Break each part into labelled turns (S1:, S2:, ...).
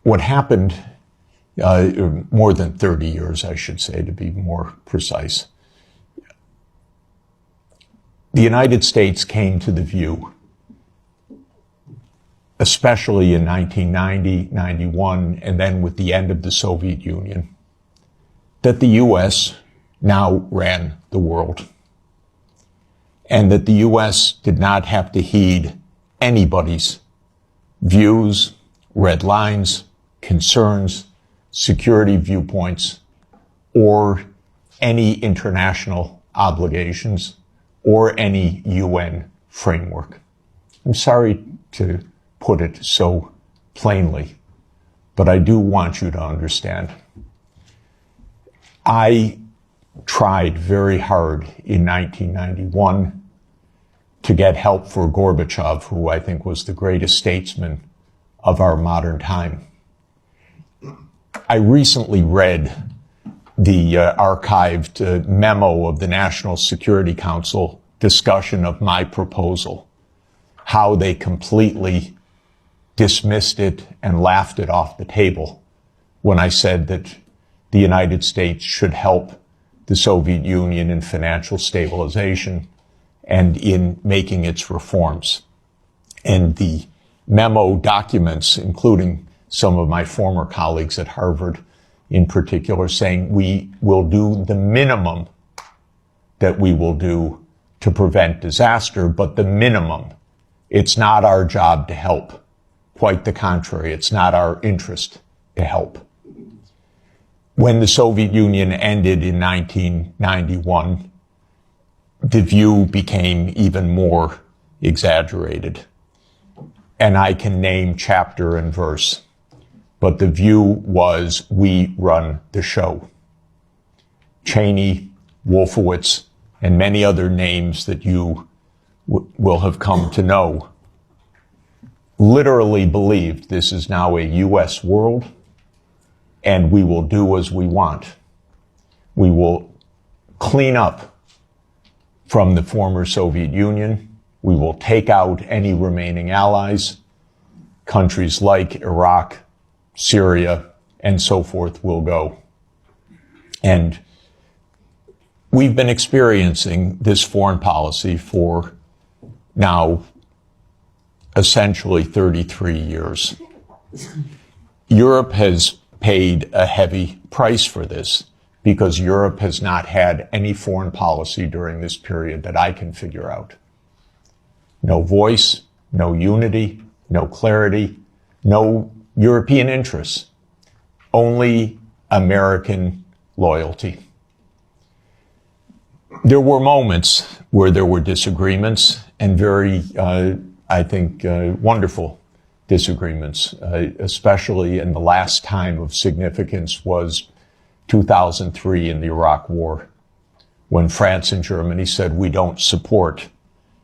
S1: what happened, more than 30 years, I should say, to be more precise, the United States came to the view, especially in 1990, 91, and then with the end of the Soviet Union, that the U.S. now ran the world, and that the U.S. did not have to heed anybody's views, red lines, concerns, security viewpoints, or any international obligations, or any UN framework. I'm sorry to put it so plainly, but I do want you to understand. I tried very hard in 1991 to get help for Gorbachev, who I think was the greatest statesman of our modern time. I recently read the archived memo of the National Security Council discussion of my proposal, how they completely dismissed it and laughed it off the table when I said that the United States should help the Soviet Union in financial stabilization and in making its reforms. And the memo documents, including some of my former colleagues at Harvard in particular, saying we will do the minimum that we will do to prevent disaster, but the minimum. It's not our job to help. Quite the contrary, it's not our interest to help. When the Soviet Union ended in 1991, the view became even more exaggerated. And I can name chapter and verse, but the view was we run the show. Cheney, Wolfowitz, and many other names that you will have come to know literally believed this is now a U.S. world, and we will do as we want. We will clean up from the former Soviet Union. We will take out any remaining allies. Countries like Iraq, Syria, and so forth will go. And we've been experiencing this foreign policy for now essentially 33 years. Europe has paid a heavy price for this because Europe has not had any foreign policy during this period that I can figure out. No voice, no unity, no clarity, no European interests, only American loyalty. There were moments where there were disagreements, and very, I think, wonderful disagreements, especially in the last time of significance was 2003 in the Iraq War, when France and Germany said we don't support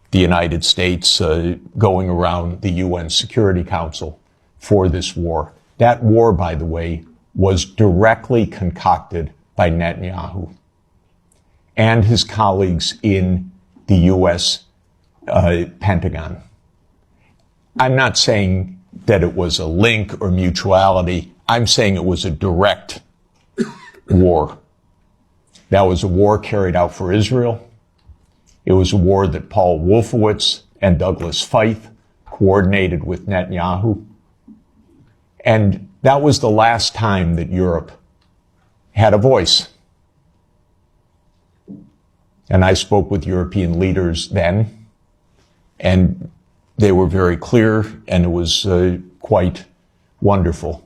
S1: the United States going around the UN Security Council for this war. That war, by the way, was directly concocted by Netanyahu and his colleagues in the U.S. Pentagon. I'm not saying that it was a link or mutuality. I'm saying it was a direct war. That was a war carried out for Israel. It was a war that Paul Wolfowitz and Douglas Feith coordinated with Netanyahu. And that was the last time that Europe had a voice. And I spoke with European leaders then, and they were very clear, and it was quite wonderful.